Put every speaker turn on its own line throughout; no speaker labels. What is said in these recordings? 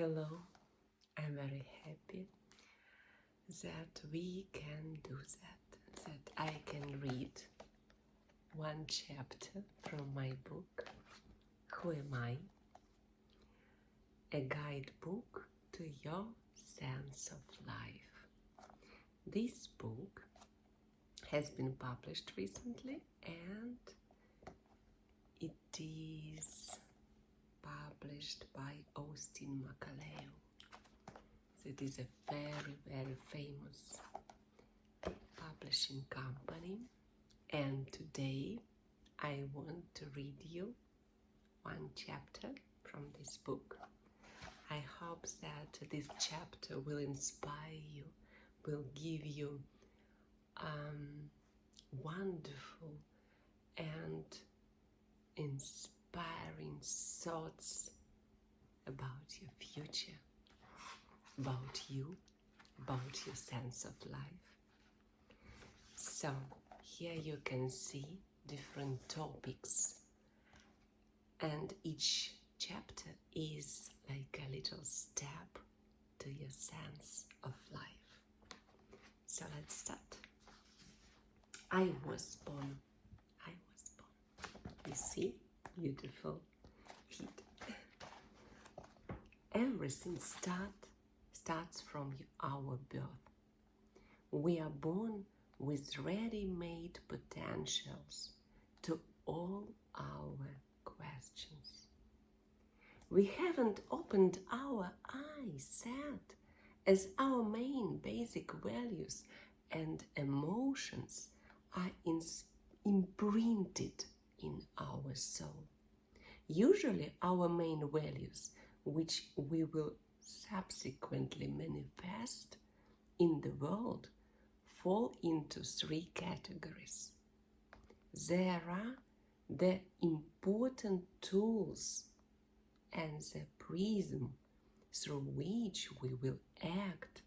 Hello, I'm very happy that we can do that I can read one chapter from my book, Who Am I? A guidebook to your sense of life. This book has been published recently and it is published by Austin Makaleo. So it is a very, very famous publishing company, and today I want to read you one chapter from this book. I hope that this chapter will inspire you, will give you wonderful and inspiring thoughts about your future, about you, about your sense of life. So here you can see different topics, and each chapter is like a little step to your sense of life. So let's start. I was born. You see, beautiful feet. Everything starts from our birth. We are born with ready-made potentials to all our questions. We haven't opened our eyes yet, as our main basic values and emotions are imprinted in our soul. Usually our main values, which we will subsequently manifest in the world, fall into three categories. There are the important tools and the prism through which we will act,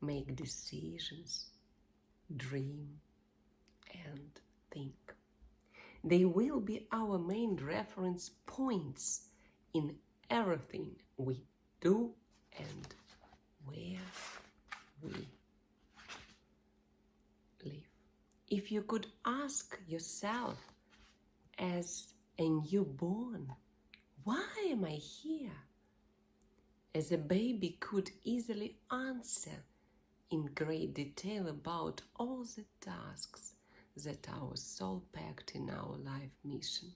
make decisions, dream, and think. They will be our main reference points in everything we do and where we live. If you could ask yourself as a newborn, why am I here? As a baby could easily answer in great detail about all the tasks that our soul packed in our life mission.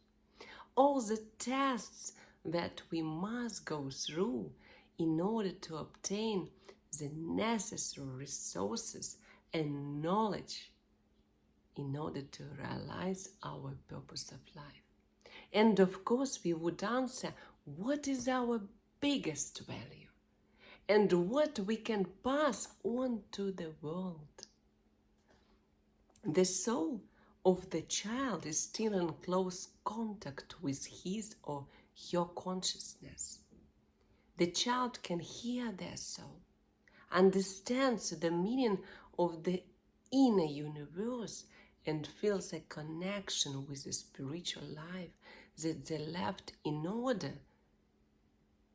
All the tests that we must go through in order to obtain the necessary resources and knowledge in order to realize our purpose of life. And of course, we would answer, what is our biggest value and what we can pass on to the world. The soul of the child is still in close contact with his or her consciousness. The child can hear their soul, understands the meaning of the inner universe, and feels a connection with the spiritual life that they left in order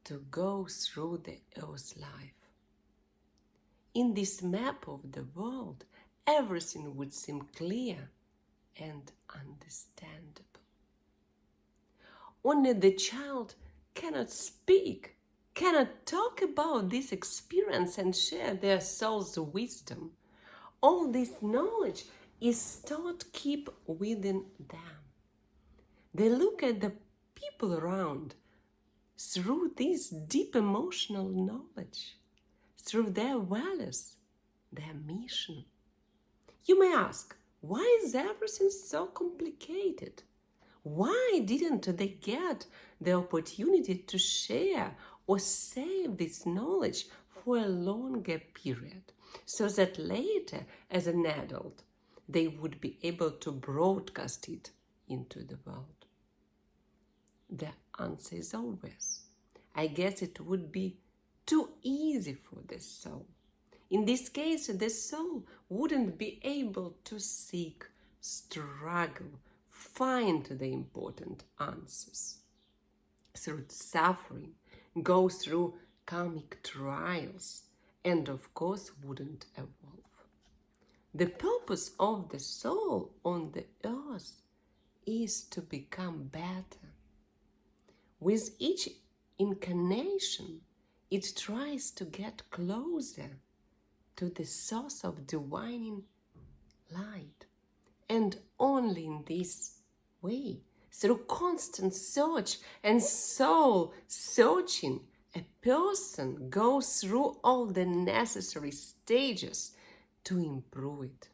to go through the earth's life. In this map of the world, everything would seem clear and understandable. Only the child cannot speak, cannot talk about this experience and share their soul's wisdom. All this knowledge is stored keep within them. They look at the people around through this deep emotional knowledge, through their values, their mission. You may ask, why is everything so complicated? Why didn't they get the opportunity to share or save this knowledge for a longer period, so that later, as an adult, they would be able to broadcast it into the world? The answer is always, I guess it would be too easy for the soul. In this case, the soul wouldn't be able to seek, struggle, find the important answers. Through suffering, go through karmic trials and of course wouldn't evolve. The purpose of the soul on the earth is to become better. With each incarnation, it tries to get closer to the source of divine light. And only in this way, through constant search and soul searching, a person goes through all the necessary stages to improve it.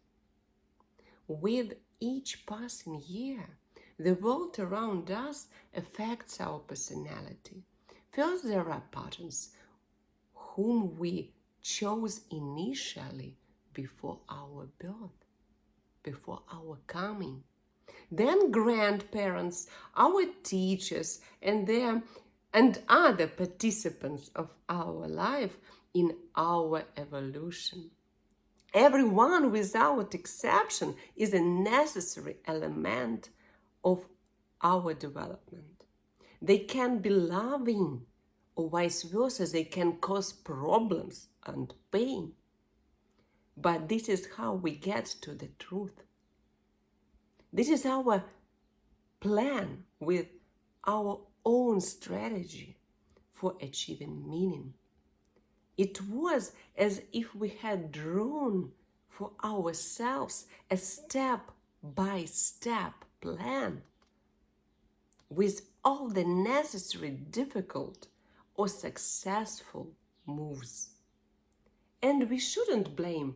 With each passing year, the world around us affects our personality. First, there are patterns whom we chose initially before our birth, before our coming. Then grandparents, our teachers, and other participants of our life in our evolution. Everyone, without exception, is a necessary element of our development. They can be loving, or vice versa, they can cause problems and pain. But this is how we get to the truth. This is our plan with our own strategy for achieving meaning. It was as if we had drawn for ourselves a step-by-step plan with all the necessary difficult or successful moves. And we shouldn't blame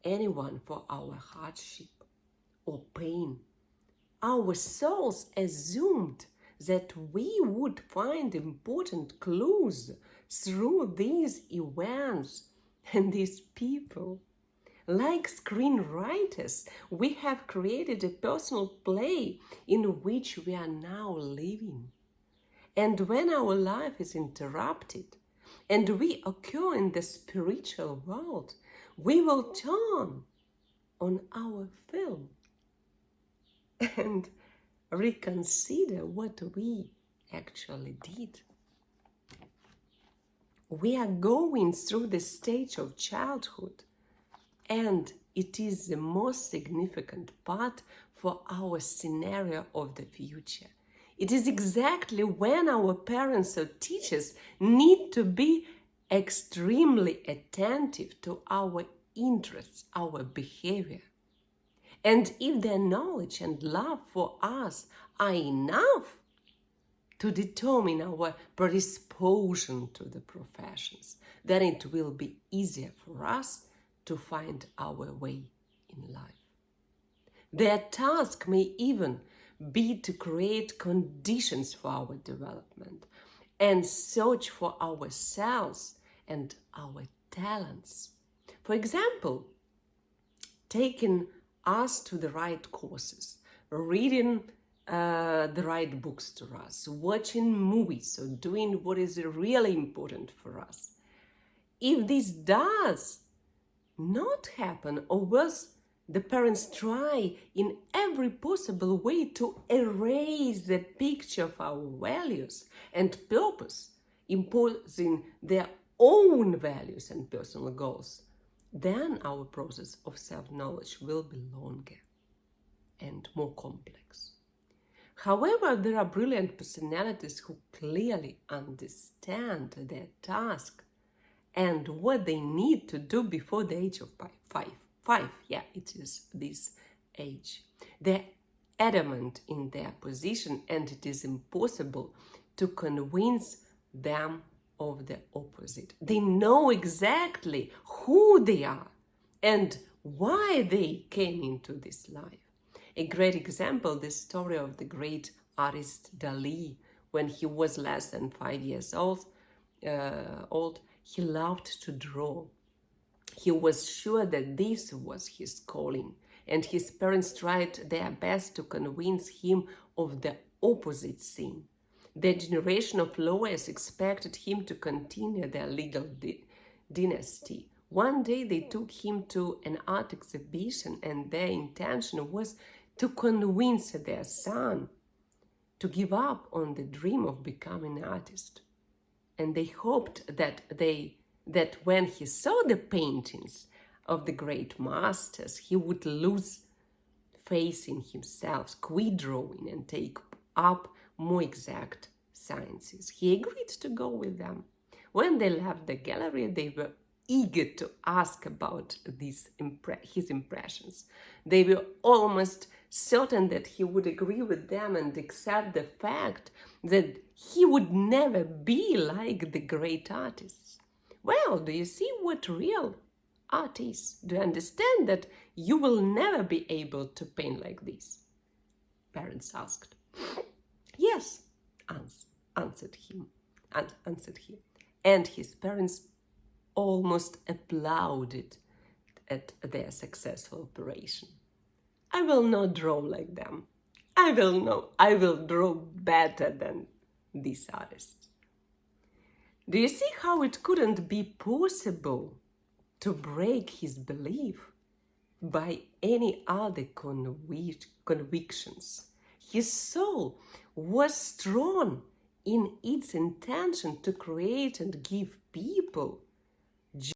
anyone for our hardship or pain. Our souls assumed that we would find important clues through these events and these people. Like screenwriters, we have created a personal play in which we are now living. And when our life is interrupted and we occur in the spiritual world, we will turn on our film and reconsider what we actually did. We are going through the stage of childhood, and it is the most significant part for our scenario of the future. It is exactly when our parents or teachers need to be extremely attentive to our interests, our behavior. And if their knowledge and love for us are enough to determine our predisposition to the professions, then it will be easier for us to find our way in life. Their task may even be to create conditions for our development and search for ourselves and our talents. For example, taking us to the right courses, reading the right books to us, watching movies, or doing what is really important for us. If this does not happen, or worse, the parents try in every possible way to erase the picture of our values and purpose, imposing their own values and personal goals, then our process of self-knowledge will be longer and more complex. However, there are brilliant personalities who clearly understand their task and what they need to do before the age of five. Yeah, it is this age. They're adamant in their position, and it is impossible to convince them of the opposite. They know exactly who they are and why they came into this life. A great example, the story of the great artist Dali. When he was less than 5 years old, he loved to draw. He was sure that this was his calling, and his parents tried their best to convince him of the opposite thing. The generation of lawyers expected him to continue their legal dynasty. One day they took him to an art exhibition, and their intention was to convince their son to give up on the dream of becoming an artist. and they hoped that when he saw the paintings of the great masters, he would lose faith in himself, quit drawing, and take up more exact sciences. He agreed to go with them. When they left the gallery, they were eager to ask about his impressions. They were almost certain that he would agree with them and accept the fact that he would never be like the great artists. Well, do you see what real art is? Do you understand that you will never be able to paint like this? Parents asked. Yes, answered he. And his parents almost applauded at their successful operation. I will not draw like them. I will draw better than these artists. Do you see how it couldn't be possible to break his belief by any other convictions? His soul was strong in its intention to create and give people